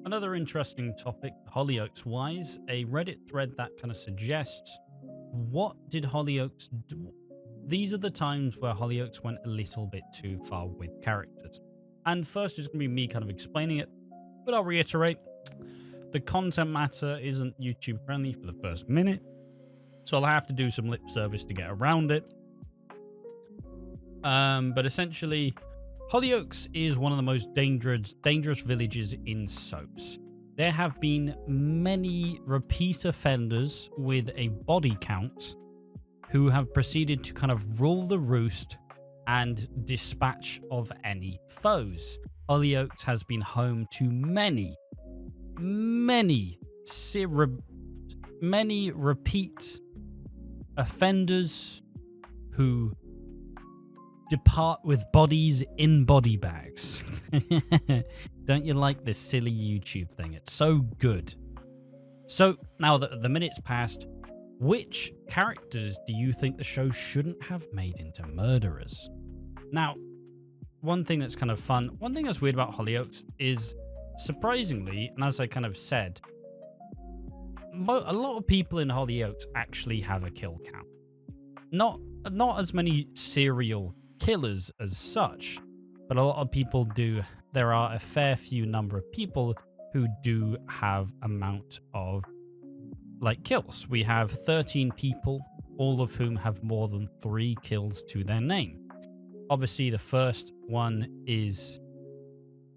another interesting topic, Hollyoaks-wise, a Reddit thread that kind of suggests, what did Hollyoaks do? These are the times where Hollyoaks went a little bit too far with characters. And first is going to be me kind of explaining it, but I'll reiterate, the content matter isn't YouTube friendly for the first minute, so I'll have to do some lip service to get around it. But essentially, Hollyoaks is one of the most dangerous villages in soaps. There have been many repeat offenders with a body count who have proceeded to kind of rule the roost and dispatch of any foes. Hollyoaks has been home to many repeat offenders who depart with bodies in body bags. Don't you like this silly YouTube thing? It's so good. So now that the minute's passed, which characters do you think the show shouldn't have made into murderers? Now, one thing that's kind of fun, one thing that's weird about Hollyoaks is, surprisingly, and as I kind of said, a lot of people in Hollyoaks actually have a kill count. Not as many serial killers as such, but a lot of people do. There are a fair few number of people who do have amount of kills. We have 13 people, all of whom have more than 3 kills to their name. Obviously, the first one is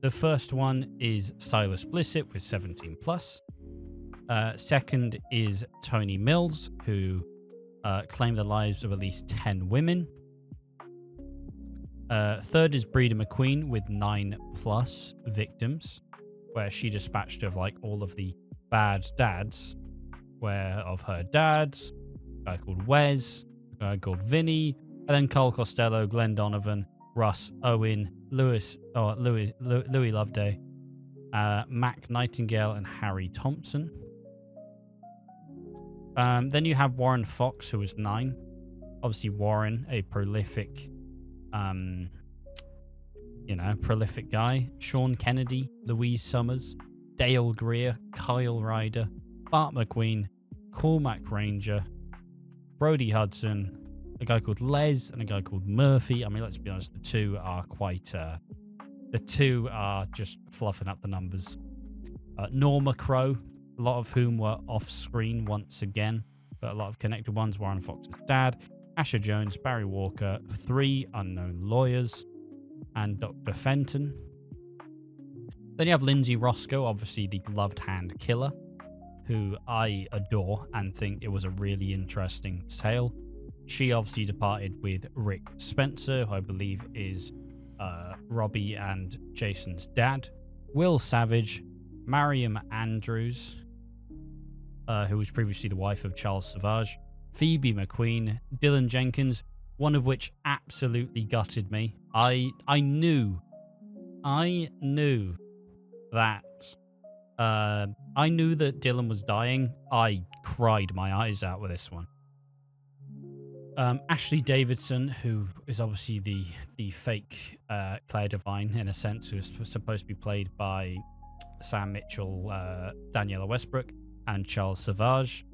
Silas Blissett with 17 plus. Second is Tony Mills, who claimed the lives of at least 10 women. Third is Breda McQueen with 9 plus victims, where she dispatched of all of the bad dads, where of her dads, a guy called Wes, a guy called Vinny, and then Cole Costello, Glenn Donovan, Russ, Owen, Louis Loveday, Mac Nightingale, and Harry Thompson. Then you have Warren Fox, who was 9. Obviously, Warren, a prolific guy. Sean Kennedy, Louise Summers, Dale Greer, Kyle Ryder, Bart McQueen, Cormac Ranger, Brody Hudson, a guy called Les, and a guy called Murphy. I mean, let's be honest, the two are just fluffing up the numbers. Norma Crow, a lot of whom were off screen once again, but a lot of connected ones. Warren Fox's dad, Asher Jones, Barry Walker, 3 unknown lawyers, and Dr. Fenton. Then you have Lindsay Roscoe, obviously the gloved hand killer, who I adore and think it was a really interesting tale. She obviously departed with Rick Spencer, who I believe is Robbie and Jason's dad. Will Savage, Mariam Andrews, who was previously the wife of Charles Savage, Phoebe McQueen, Dylan Jenkins, one of which absolutely gutted me. I knew that Dylan was dying. I cried my eyes out with this one. Ashley Davidson, who is obviously the fake Claire Devine, in a sense, who was supposed to be played by Sam Mitchell, Daniela Westbrook, and Charles Savage.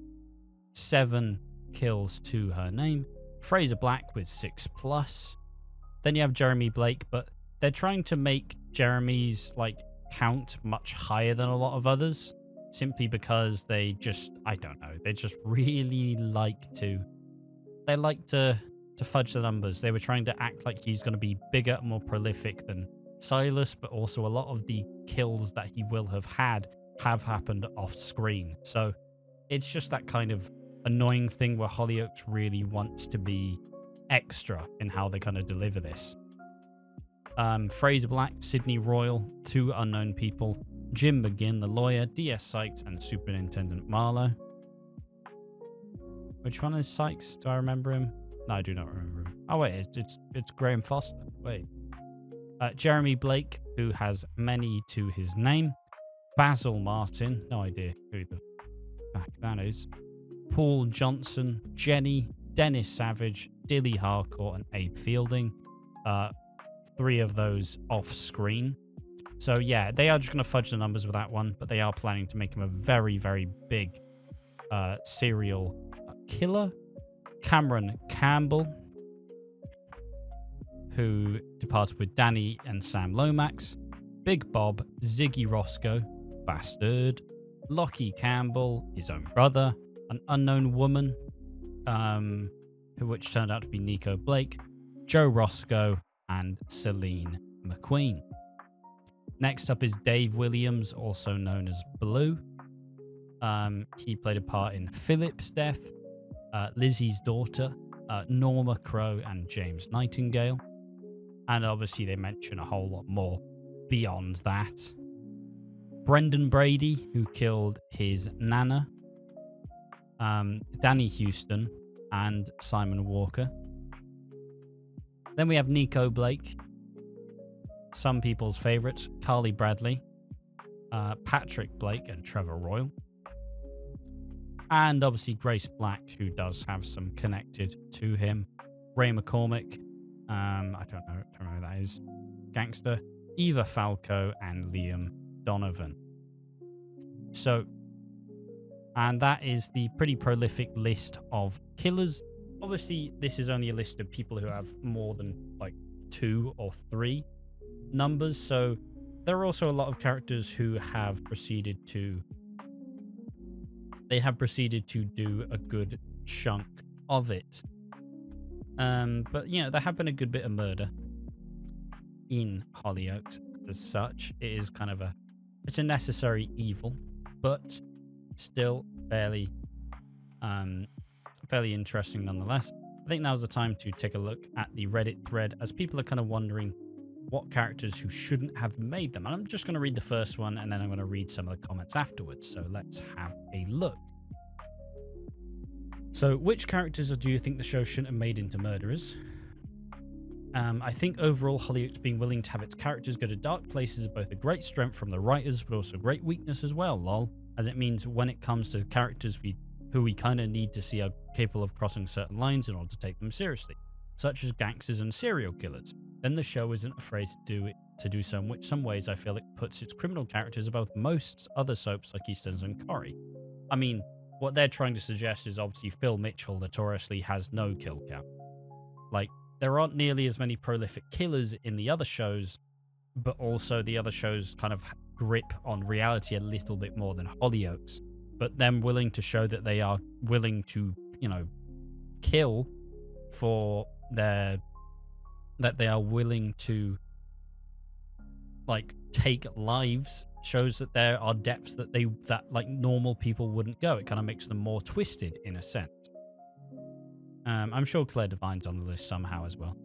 7 kills to her name. Fraser Black with 6 plus. Then you have Jeremy Blake, but they're trying to make Jeremy's count much higher than a lot of others, simply because they just really like to fudge the numbers. They were trying to act like he's going to be bigger, more prolific than Silas, but also a lot of the kills that he will have had have happened off screen. So it's just that kind of annoying thing where Hollyoaks really wants to be extra in how they kind of deliver this. Fraser Black, Sydney Royal, 2 unknown people, Jim McGinn, the lawyer, D.S. Sykes, and Superintendent Marlowe. Which one is Sykes? Do I remember him? No, I do not remember him. Oh, wait, it's Graham Foster. Wait. Jeremy Blake, who has many to his name. Basil Martin, no idea who the fuck that is. Paul Johnson, Jenny, Dennis Savage, Dilly Harcourt, and Abe Fielding. 3 of those off screen. So yeah, they are just going to fudge the numbers with that one, but they are planning to make him a very, very big serial killer. Cameron Campbell, who departed with Danny and Sam Lomax. Big Bob, Ziggy Roscoe, Bastard. Lockie Campbell, his own brother. An unknown woman, which turned out to be Nico Blake. Joe Roscoe, and Celine McQueen. Next up is Dave Williams, also known as Blue. He played a part in Philip's death, Lizzie's daughter, Norma Crow, and James Nightingale. And obviously they mention a whole lot more beyond that. Brendan Brady, who killed his nana. Danny Houston, and Simon Walker. Then we have Nico Blake, some people's favourites, Carly Bradley, Patrick Blake, and Trevor Royal. And obviously Grace Black, who does have some connected to him. Ray McCormick, I don't know who that is, Gangster, Eva Falco, and Liam Donovan. So, and that is the pretty prolific list of killers. Obviously, this is only a list of people who have more than like 2 or 3 numbers. So there are also a lot of characters who have proceeded to do a good chunk of it. But you know, there have been a good bit of murder in Hollyoaks as such. It is kind of it's a necessary evil, but still fairly interesting nonetheless. I think now's the time to take a look at the Reddit thread, as people are kind of wondering what characters who shouldn't have made them. And I'm just going to read the first one, and then I'm going to read some of the comments afterwards. So let's have a look. So, which characters do you think the show shouldn't have made into murderers? I think overall Hollyoaks being willing to have its characters go to dark places is both a great strength from the writers, but also great weakness as well, lol. As it means when it comes to characters who we kind of need to see are capable of crossing certain lines in order to take them seriously, such as gangsters and serial killers, then the show isn't afraid to do so, in which some ways I feel it puts its criminal characters above most other soaps like EastEnders and Corrie. I mean, what they're trying to suggest is obviously Phil Mitchell notoriously has no kill count. Like, there aren't nearly as many prolific killers in the other shows, but also the other shows kind of grip on reality a little bit more than Hollyoaks. But them willing to show that they are willing to, you know, kill for that they are willing to, like, take lives shows that there are depths that like normal people wouldn't go. It kind of makes them more twisted in a sense. I'm sure Claire Devine's on the list somehow as well.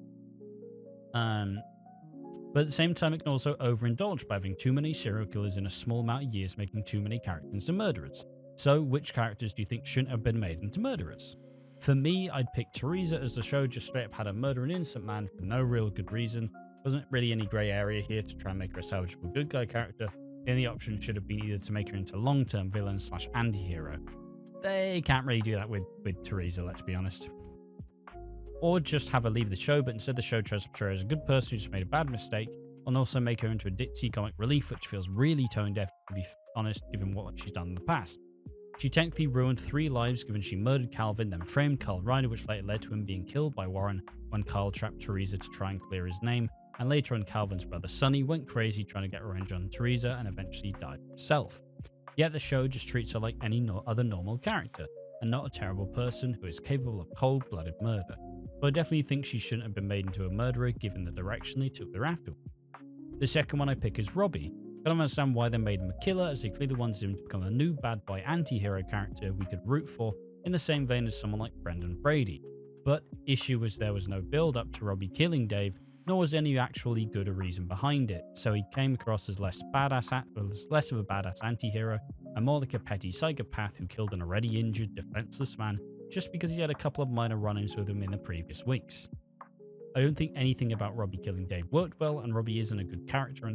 But at the same time, it can also overindulge by having too many serial killers in a small amount of years, making too many characters into murderers. So, which characters do you think shouldn't have been made into murderers? For me, I'd pick Teresa, as the show just straight up had her murder an innocent man for no real good reason. Wasn't really any grey area here to try and make her a salvageable good guy character. The only option should have been either to make her into a long-term villain / anti-hero. They can't really do that with Teresa, let's be honest. Or just have her leave the show, but instead the show tries to portray her as a good person who just made a bad mistake, and also make her into a ditzy comic relief, which feels really tone-deaf, to be honest, given what she's done in the past. She technically ruined 3 lives, given she murdered Calvin, then framed Carl Reiner, which later led to him being killed by Warren when Carl trapped Teresa to try and clear his name, and later on Calvin's brother Sonny went crazy trying to get revenge on Teresa and eventually died himself. Yet the show just treats her like any other normal character, and not a terrible person who is capable of cold-blooded murder. So I definitely think she shouldn't have been made into a murderer given the direction they took thereafter. The second one I pick is Robbie. I don't understand why they made him a killer, as they clearly wanted him to become a new bad boy anti-hero character we could root for, in the same vein as someone like Brendan Brady. But issue was there was no build-up to Robbie killing Dave, nor was any actually good a reason behind it, so he came across as less of a badass anti-hero, and more like a petty psychopath who killed an already injured, defenseless man just because he had a couple of minor run-ins with him in the previous weeks. I don't think anything about Robbie killing Dave worked well, and Robbie isn't a good character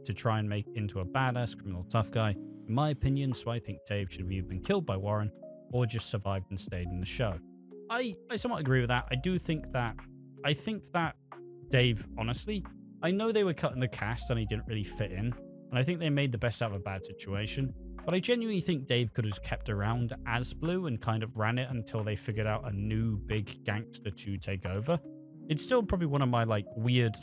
to try and make into a badass criminal tough guy, in my opinion, so I think Dave should have either been killed by Warren or just survived and stayed in the show. I somewhat agree with that. I think that Dave, honestly, I know they were cutting the cast and he didn't really fit in, and I think they made the best out of a bad situation, but I genuinely think Dave could have kept around as Blue and kind of ran it until they figured out a new big gangster to take over. It's still probably one of my weird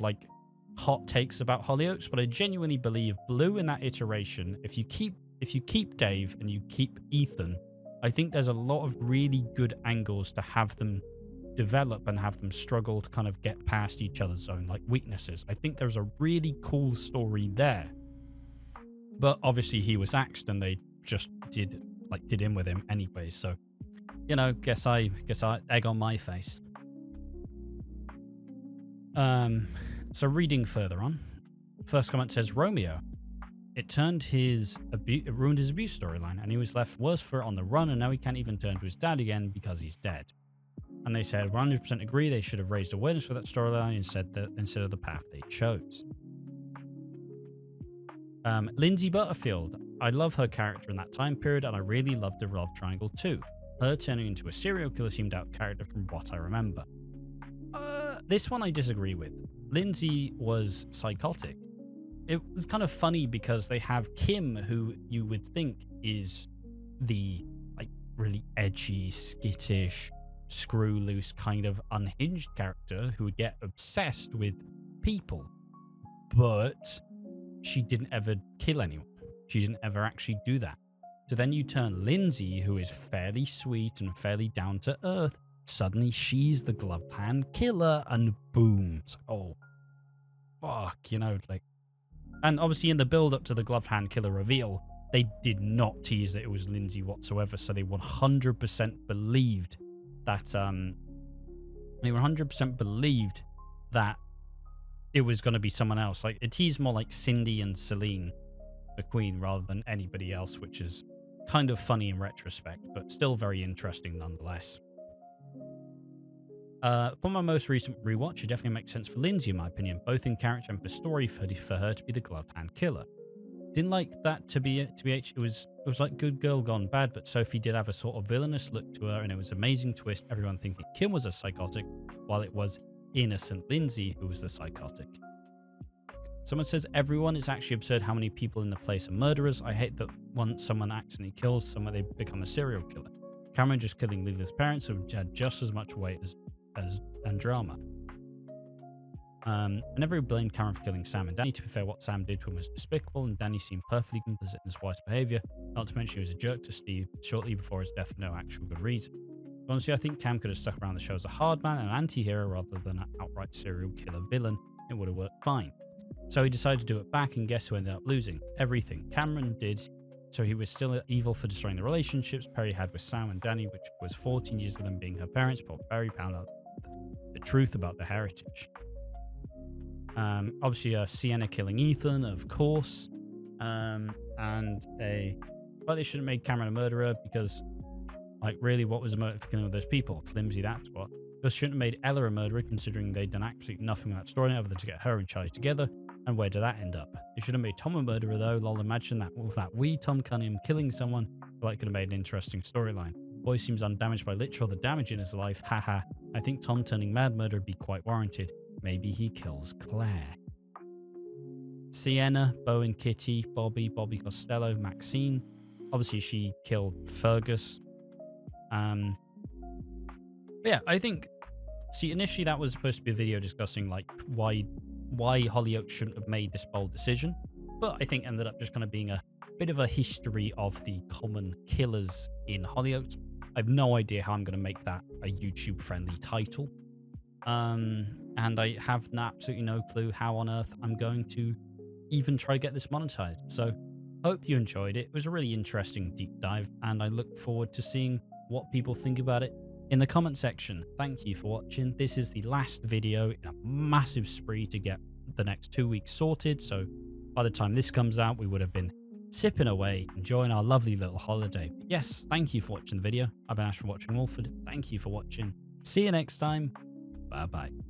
hot takes about Hollyoaks, but I genuinely believe Blue in that iteration, if you keep Dave and you keep Ethan, I think there's a lot of really good angles to have them develop and have them struggle to kind of get past each other's own weaknesses. I think there's a really cool story there. But obviously he was axed and they just did in with him anyway. So, guess I egg on my face. So reading further on, first comment says Romeo. It ruined his abuse storyline, and he was left worse for it on the run, and now he can't even turn to his dad again because he's dead. And they said 100% agree they should have raised awareness for that storyline instead of the path they chose. Lindsay Butterfield. I love her character in that time period, and I really loved the love triangle too. Her turning into a serial killer seemed out of character from what I remember. This one I disagree with. Lindsay was psychotic. It was kind of funny because they have Kim, who you would think is the really edgy, skittish, screw loose kind of unhinged character who would get obsessed with people, but she didn't ever kill anyone. She didn't ever actually do that. So then you turn Lindsay, who is fairly sweet and fairly down to earth, suddenly she's the gloved hand killer, and boom. Oh, fuck, and obviously in the build up to the gloved hand killer reveal, they did not tease that it was Lindsay whatsoever, so they 100% believed that it was going to be someone else. It teased more like Cindy and Celine, the queen, rather than anybody else, which is kind of funny in retrospect, but still very interesting nonetheless. For my most recent rewatch, it definitely makes sense for Lindsay in my opinion, both in character and for story, for her to be the gloved hand killer. Didn't like that to be it was like good girl gone bad, but Sophie did have a sort of villainous look to her, and it was an amazing twist, everyone thinking Kim was a psychotic while it was innocent Lindsay who was the psychotic. Someone says everyone, is actually absurd how many people in the place are murderers. I hate that once someone accidentally kills someone, they become a serial killer. Cameron just killing Lila's parents have had just as much weight and drama. I never blamed Cameron for killing Sam and Danny. To be fair, what Sam did to him was despicable, and Danny seemed perfectly complicit in his wife's behaviour, not to mention he was a jerk to Steve shortly before his death for no actual good reason. Honestly, I think Cam could have stuck around the show as a hard man, an anti-hero, rather than an outright serial killer villain. It would have worked fine. So he decided to do it back, and guess who ended up losing? Everything. Cameron did, so he was still evil for destroying the relationships Perry had with Sam and Danny, which was 14 years of them being her parents, but Perry found out the truth about the heritage. Obviously, Sienna killing Ethan, of course, but they shouldn't have made Cameron a murderer because, really, what was the motive for killing all those people? Flimsy, that's what. They shouldn't have made Ella a murderer, considering they'd done absolutely nothing with that story other than to get her and Charlie together. And where did that end up? They should have made Tom a murderer, though. Lol, imagine that with that wee Tom Cunningham killing someone. Could have made an interesting storyline. Boy seems undamaged by literal the damage in his life. Haha. I think Tom turning mad murderer would be quite warranted. Maybe he kills Claire. Sienna, Bo and Kitty, Bobby Costello, Maxine. Obviously, she killed Fergus. Yeah, I think. See, initially that was supposed to be a video discussing why Hollyoaks shouldn't have made this bold decision, but I think ended up just kind of being a bit of a history of the common killers in Hollyoaks. I have no idea how I'm going to make that a YouTube-friendly title. And I have absolutely no clue how on earth I'm going to even try to get this monetized. So, hope you enjoyed it. It was a really interesting deep dive, and I look forward to seeing what people think about it in the comment section. Thank you for watching. This is the last video in a massive spree to get the next 2 weeks sorted. So, by the time this comes out, we would have been sipping away, enjoying our lovely little holiday. But yes, thank you for watching the video. I've been Ash from Watching Walford. Thank you for watching. See you next time. Bye-bye.